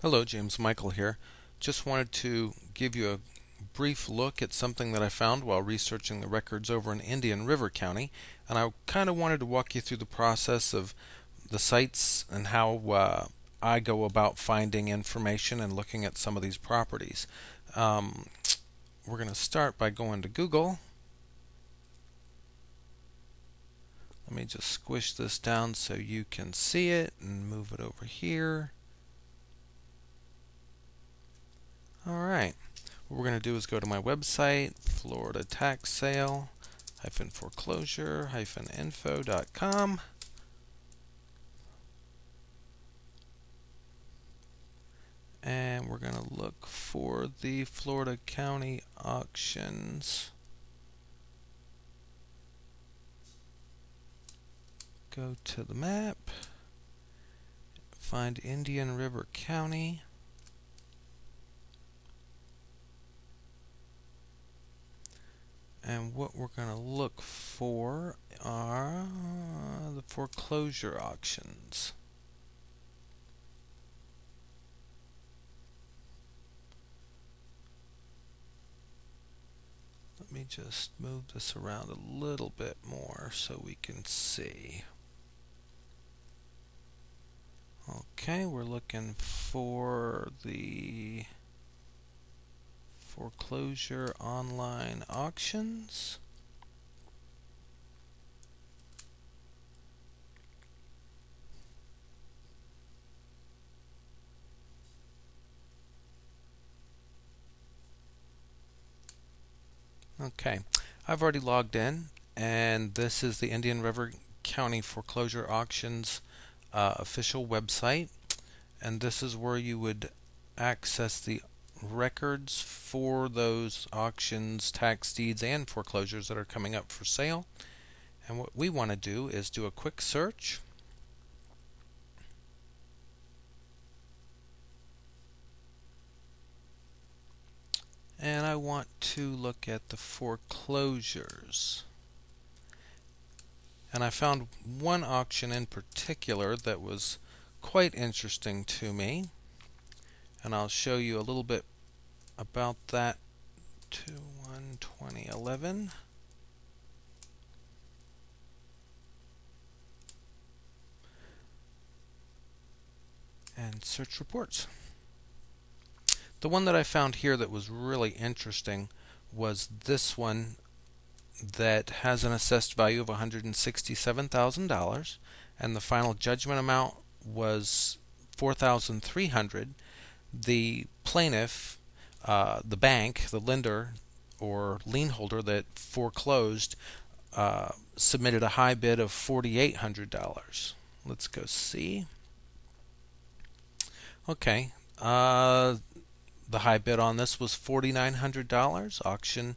Hello, James Michael here. Just wanted to give you a brief look at something that I found while researching the records over in Indian River County, and I kind of wanted to walk you through the process of the sites and how I go about finding information and looking at some of these properties. Um, we're going to start by going to Google. Let me just squish this down so you can see it and move it over here. Alright, what we're going to do is go to my website, Florida Tax Sale foreclosure info.com, and we're going to look for the Florida County auctions. Go to the map, find Indian River County. And what we're going to look for are the foreclosure auctions. Let me just move this around a little bit more so we can see. Okay, we're looking for the foreclosure online auctions. Okay, I've already logged in, and this is the Indian River County Foreclosure Auctions official website, and this is where you would access the records for those auctions, tax deeds, and foreclosures that are coming up for sale. And what we want to do is do a quick search. And I want to look at the foreclosures. And I found one auction in particular that was quite interesting to me. And I'll show you a little bit about that. 2/1/2011. And search reports. The one that I found here that was really interesting was this one that has an assessed value of $167,000, and the final judgment amount was $4,300. The plaintiff, the bank, the lender or lien holder that foreclosed, submitted a high bid of $4,800. Let's go see. Okay, the high bid on this was $4,900. Auction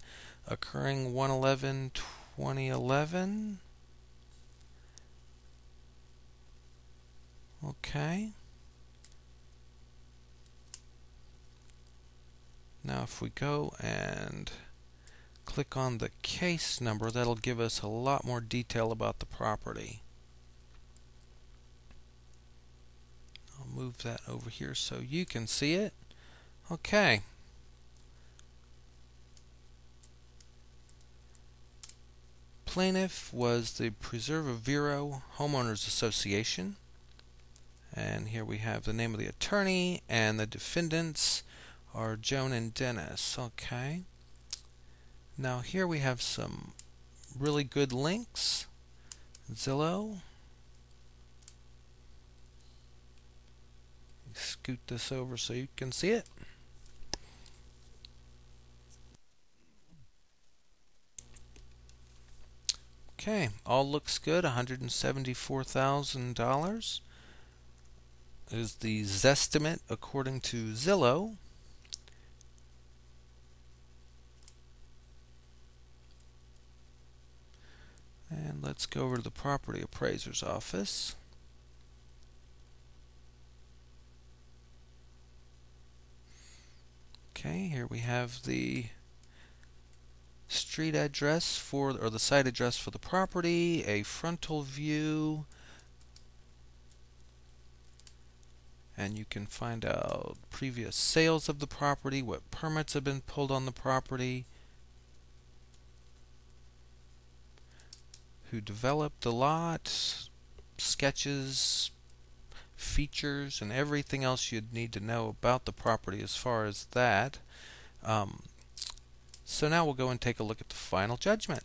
occurring 1/11/2011. Okay. Now if we go and click on the case number, that'll give us a lot more detail about the property. I'll move that over here so you can see it. Okay. Plaintiff was the Preserva Vero Homeowners Association. And here we have the name of the attorney, and the defendants are Joan and Dennis. Okay. Now here we have some really good links. Zillow. Scoot this over so you can see it. Okay, all looks good. $174,000 is the Zestimate according to Zillow. And let's go over to the property appraiser's office. Okay, here we have the street address or the site address for the property, a frontal view, and you can find out previous sales of the property, what permits have been pulled on the property, who developed the lot, sketches, features, and everything else you'd need to know about the property as far as that. So now we'll go and take a look at the final judgment.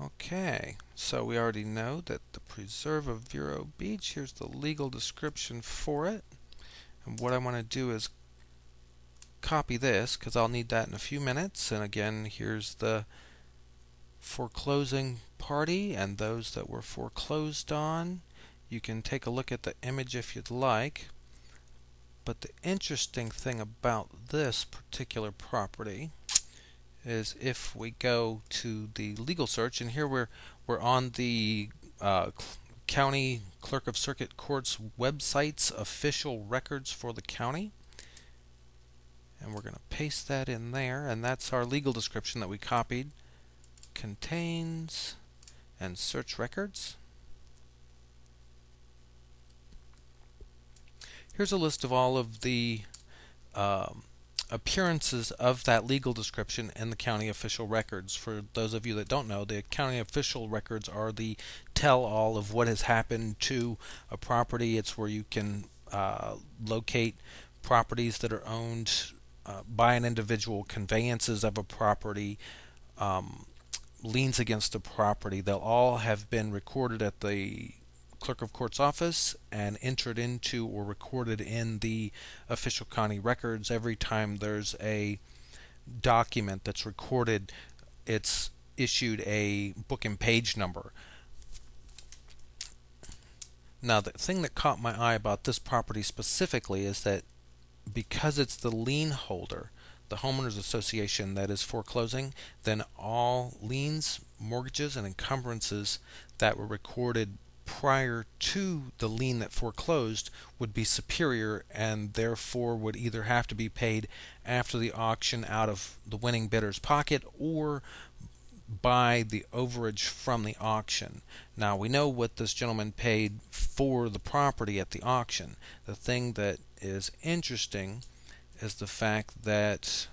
Okay, so we already know that the preserve of Vero Beach, here's the legal description for it. And what I want to do is copy this because I'll need that in a few minutes. And again, here's the foreclosing party and those that were foreclosed on. You can take a look at the image if you'd like. But the interesting thing about this particular property is if we go to the legal search, and here we're on the County Clerk of Circuit Court's website's official records for the county, and we're going to paste that in there, and that's our legal description that we copied. Contains and search records. Here's a list of all of the appearances of that legal description in the county official records. For those of you that don't know, the county official records are the tell-all of what has happened to a property. It's where you can locate properties that are owned by an individual, conveyances of a property, liens against a property. They'll all have been recorded at the Clerk of Court's office and entered into or recorded in the official county records. Every time there's a document that's recorded, it's issued a book and page number. Now, the thing that caught my eye about this property specifically is that because it's the lien holder, the homeowners association, that is foreclosing, then all liens, mortgages, and encumbrances that were recorded prior to the lien that foreclosed would be superior and therefore would either have to be paid after the auction out of the winning bidder's pocket or by the overage from the auction. Now we know what this gentleman paid for the property at the auction. The thing that is interesting is the fact that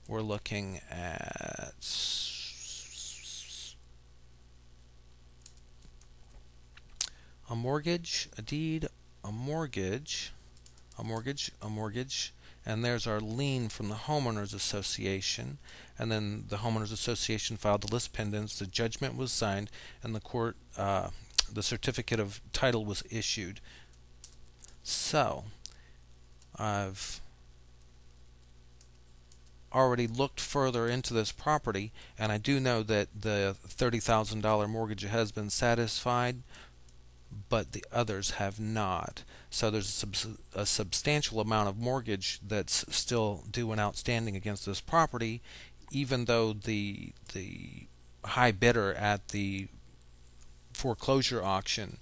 we're looking at a mortgage, a deed, a mortgage, a mortgage, a mortgage, and there's our lien from the homeowners association, and then the homeowners association filed the list pendants, the judgment was signed, and the court, the certificate of title was issued. So I've already looked further into this property, and I do know that the $30,000 mortgage has been satisfied, but the others have not. So there's a substantial amount of mortgage that's still due and outstanding against this property, even though the high bidder at the foreclosure auction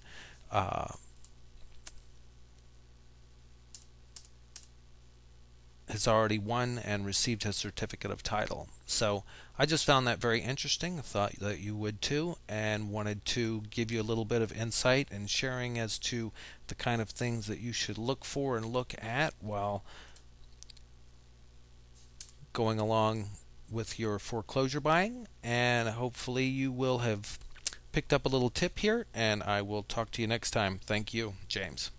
has already won and received his certificate of title. So I just found that very interesting. I thought that you would too, and wanted to give you a little bit of insight and sharing as to the kind of things that you should look for and look at while going along with your foreclosure buying. And hopefully you will have picked up a little tip here, and I will talk to you next time. Thank you, James.